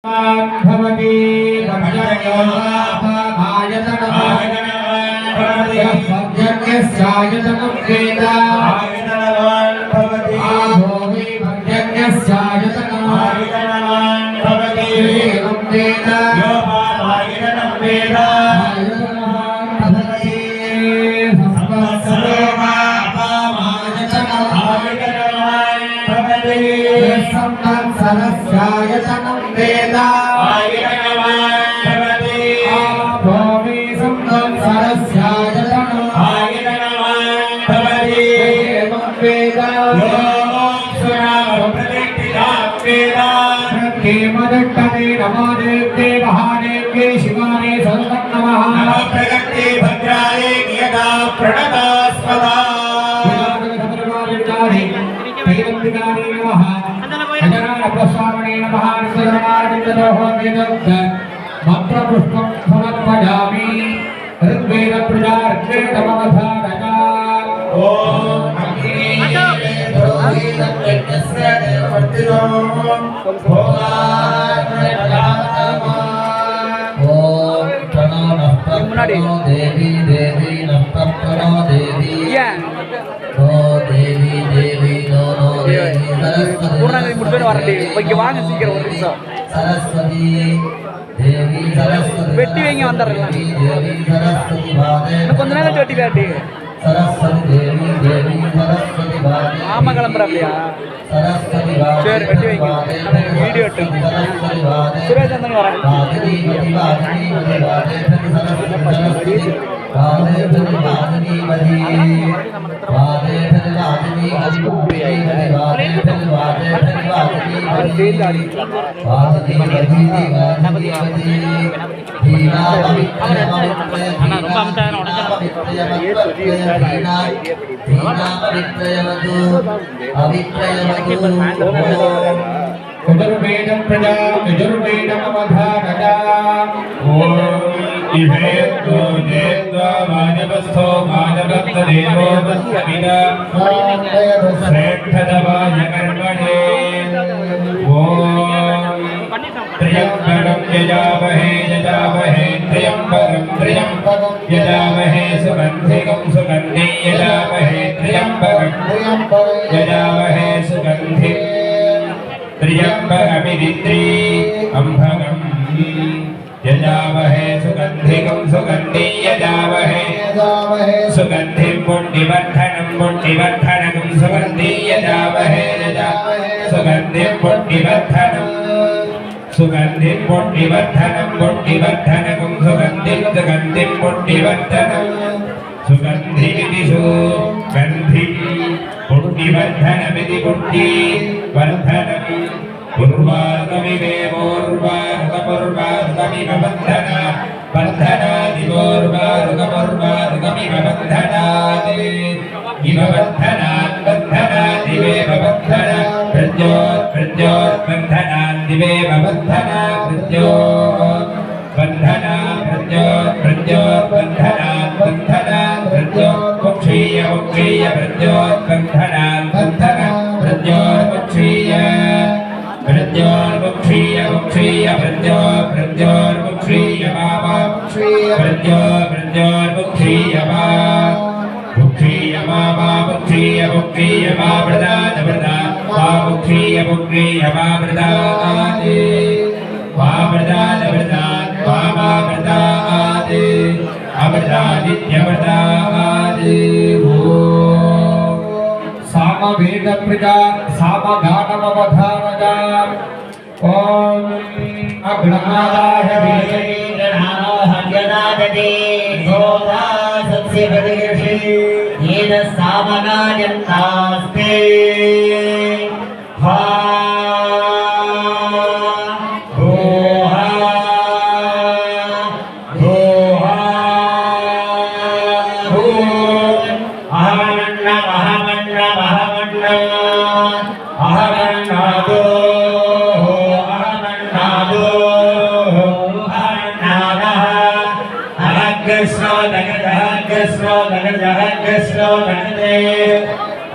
भवति आयतनं वेद आयतनवान् भवति भूमि भर्जन्यस्यायतनं आयतनवान् भवति एवं वेद यो आयतनं वेद आयतनवान् भवति संवत्सरोमायतनं आयतनवान् भवति संवत्सरस्यायतनं वेद आयतनवान् भवति भूमि संवत्सरस्यायतनं आयतनवान् भवति एवं वेद यो केमदट्टने नमो देव्ये महादेव्ये शिवाने सर्वं नमः नमः प्रगते भद्राये नियता प्रणतास्पदा विनाशकर्मादिकारे दैवन्दिकारे नमः अजनानप्रस्वामणे नमः सर्वमार्गितोः वेदोक्त मन्त्रपुष्पं समर्पयामि ऋग्वेद प्रजार्चेतमवधारका ओम देवी देवी नमः देवी ओ देवी देवी नो देवी सरस्वती देवी सरस्वती வெட்டி வைங்க வந்துறலாம் देवी सरस्वती கொஞ்ச நேரம் வெட்டி காட்டி सरस्वती देवी देवी सरस्वती ஆமா கிளம்புற அப்படியா सरस्वती சரி வெட்டி வைங்க வீடியோ எடுத்து சுரேஷ் அண்ணன் வரேன் यजुर्वेदं प्रजा यजुर्वेदं अवधारता ओम इहेतो देवा मानवस्थो मानवत्तदेवो वत्सविदा श्रेष्ठदवाय कर्मणे ओम त्र्यम्बकं यजामहे त्र्यम्बकं यजामहे सुगन्धिं सुगन्धिं यजामहे त्र्यम्बकं यजामहे सुगन्धिं त्र्यम्बकमिदित्री अम्भगम् यजामहे सुगन्धिं सुगन्धिं यजामहे सुगन्धिं पुण्यवर्धनं सुगन्धिं यजामहे सुगन्धिं पुण्यवर्धनं सुगन्धिं पुण्यवर्धनं सुगन्धिं पुण्यवर्धनं सुगन्धिमिति सुगन्धिं पुण्यवर्धनमिति पुण्यवर्धनं पूर्वार्गमिवेवोर्वार्गपूर्वार्गमिव बन्धना बन्धनादिवोर्वार्गपूर्वार्गमिव बन्धनादि इव बन्धनात् बन्धनादिवेव बन्धना प्रज्योत्बन्धनादिवेव बन्धना प्रज्योत् बन्धना प्रज्योत्बन्धनात् प्रज्योत्मुक्षीय प्रज्योत्बन्धनात् बन्धना प्रज्योत्मुक्षीय प्रज्योत्मुक्षीय मामा प्रज्योत्मुक्षीय मा प्रदान मुक्षीय मा प्रदादे मा प्रदान मा प्रदादे अमृतादित्य प्रदादे सामवेद प्रजा सामगानमवधारता ओम अग्रहाराय वीरनानो हर्यनादते गोदा सत्स्य प्रदेशे येन सामगायन्तास्ते हा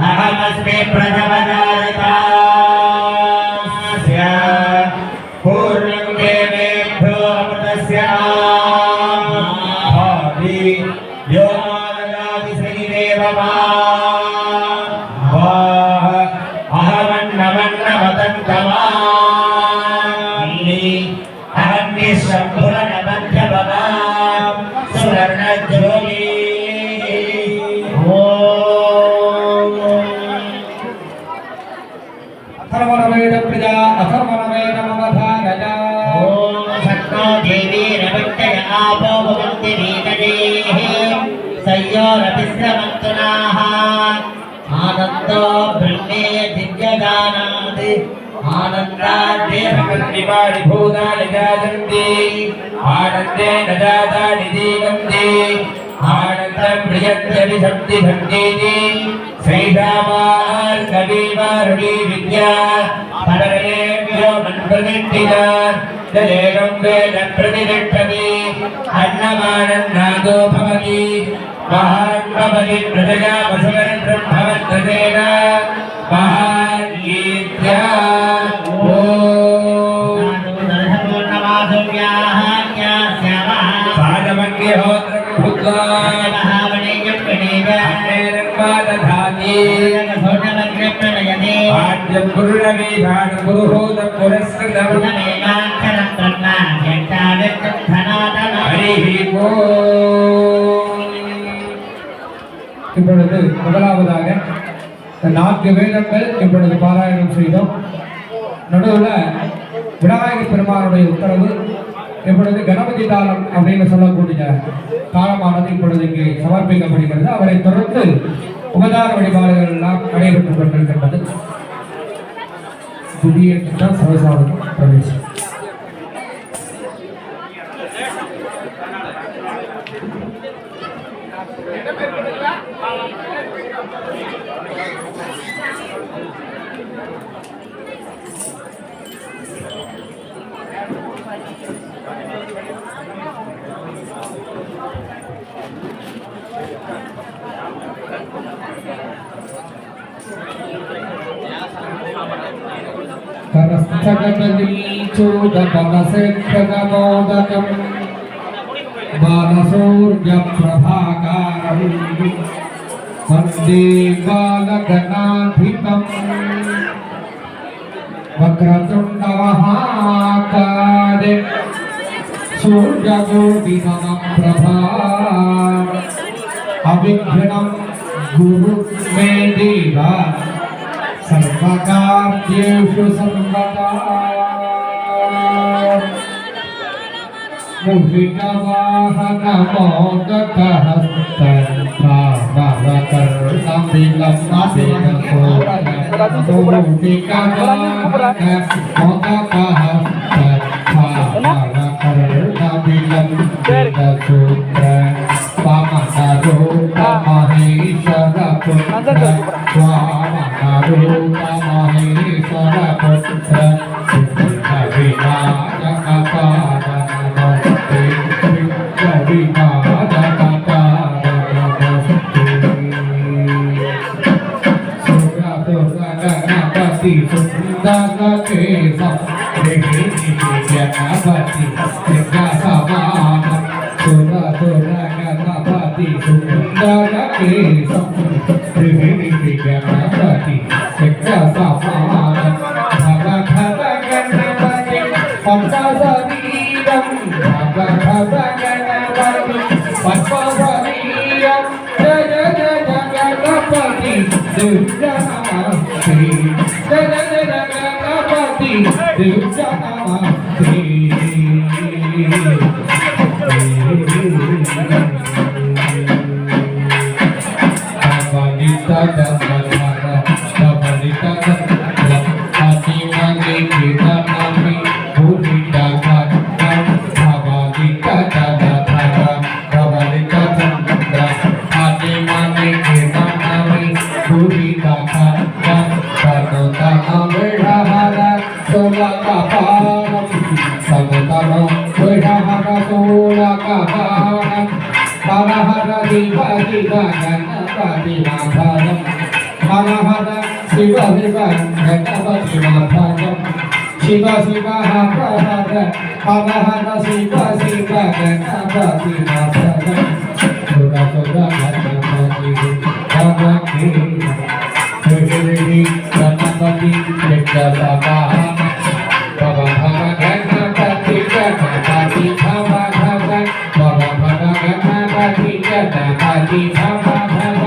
अहमस्मि प्रथमदारतास्य पूर्णं देवेभ्यो अमृतस्य आदि यो माददाति सैदेवमा वाह अहमन्नमन्नमतन्तमानि अहन्निशम्भुरनमध्यपदां सुवर्णज्योति अथर्वणवेद प्रजा अथर्वणवेद ममधानजा ओम शक्नो देवी रविष्टय आपो भवन्ति वीतजेः संयोरतिस्रमन्तुनाः आनन्दो ब्रह्मे दिव्यगानात् आनन्दाद्येवाणि भूतानि जायन्ते आनन्देन जातानि जीवन्ते आनन्दं प्रियन्त्यपि शक्तिभक्तीति श्रीरामार्कवीवारुणी विद्या परमेभ्यो मन्प्रतिष्ठिता तदेकं वेद प्रतिष्ठति अन्नमानन्नादो भवति महान् भवति प्रजया वसुवन् ब्रह्मवत्ततेन महान्येत्या साधमन्यहोत्रं भूत्वा आद्यं गुरुरवीधान गुरुहोदं पुरस्कृतं हरिः ओम् இப்பொழுது முதலாவதாக நான்கு வேதங்கள் இப்பொழுது பாராயணம் செய்தோம். நடுவில் விநாயகர் பெருமானுடைய உத்தரவு இப்பொழுது கணபதி தாளம் அப்படின்னு சொல்லக்கூடிய தாளமானது இப்பொழுது இங்கே சமர்ப்பிக்கப்படுகிறது. அவரை தொடர்ந்து உபதார வழிபாடுகள் எல்லாம் நடைபெற்றுக் கொண்டிருக்கின்றது. புதிய சர்வசாதகம் பிரவேசம் करस्थगतलीचूदपलसेक्षगमोदकं बालसूर्यप्रभाकारं वन्दे बालगणाधिपं वक्रतुण्डमहाकारे सूर्यकोटिसमप्रभा अविघ्नं गुरु मे देव सर्वकार्येषु सर्वदा शिव शिव हर हर हर हर शिव शिव गणपति भगत सुर सुर गणपति भगवती गणपति विद्यासागा भव भव गणपति गणपति भव भव भव भव गणपति गणपति भव भव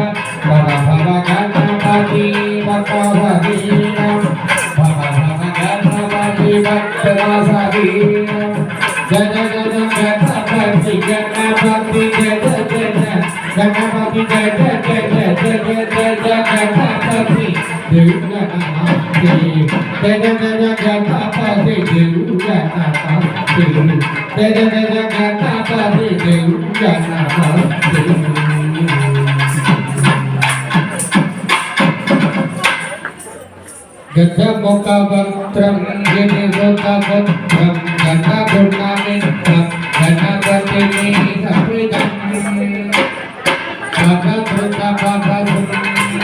भव भव गणपति भगवती भव भव गणपति भक्तवासी जय जय जय गणपति गणपति जय जय जय गणपति जय जय जय जय जय जय जय गणपति देव गणपति जय जय जय गणपति देव गणपति जय जय जय गणपति देव गणपति गजमुखवक्त्रं गिरिवृतवक्त्रं गणगुणामित्रं गणपतिमिहिरमृगम् भगवृतभगवं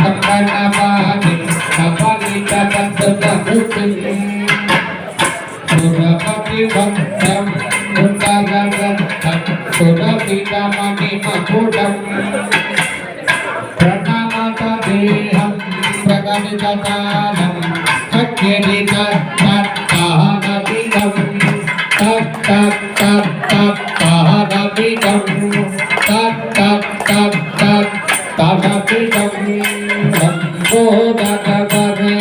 गणपाणि कपालितपद्मभूतिं सुरपतिभक्तं सुन्दररत्नं सुरपितमणिमकुटम् प्रणमतदेहं प्रगणितकालं तत्ताहनविदं तत्तत्तत्तत्ताहनविदं तत्तत्तत्तत्तहनविदं लम्बोदरवरे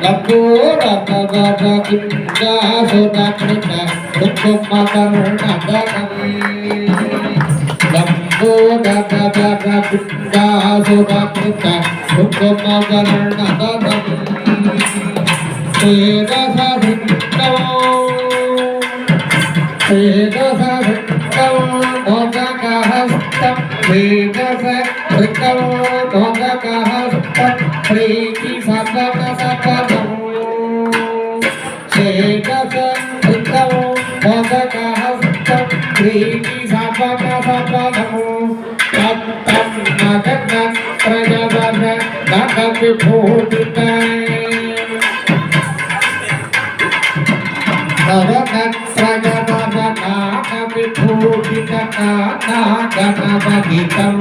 लम्बोदरवरकिञ्जासुरकृत कुकुमकर्णदरम् लम्बोदरवरकिञ्जासुरकृत कुकुमकर्णदरम् तेजसधृष्टौ मोदकहस्तं तेजसधृष्टौ मोदकहस्तं प्रीतिसपदसपदं तेजसधृष्टौ मोदकहस्तं प्रीतिसपदसपदं तत्तं नगनत्रयवर नगविभूतितै गणपतितं गणपतितं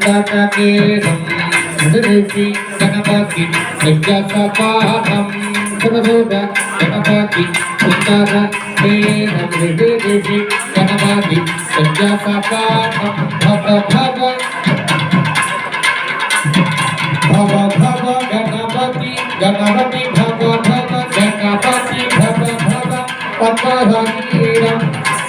गणपति हृदयेशं गणपति विद्यासपादं गणपति सुन्दर हृदयेशि गणपति विद्यासपादं भव भव भव भव गणपति गणपति भव भव गणपति भव भव पद्मभीरं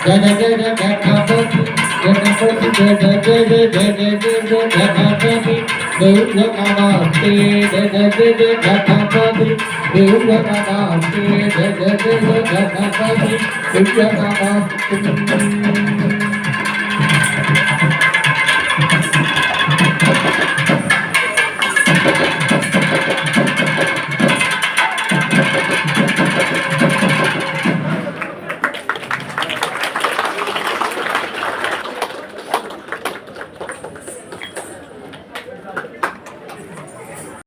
जय जय जय गणपति गणपति जय जय जय जय जय जय गणपति देव नमस्ते जय जय जय गणपति देव नमस्ते जय जय जय गणपति देव नमस्ते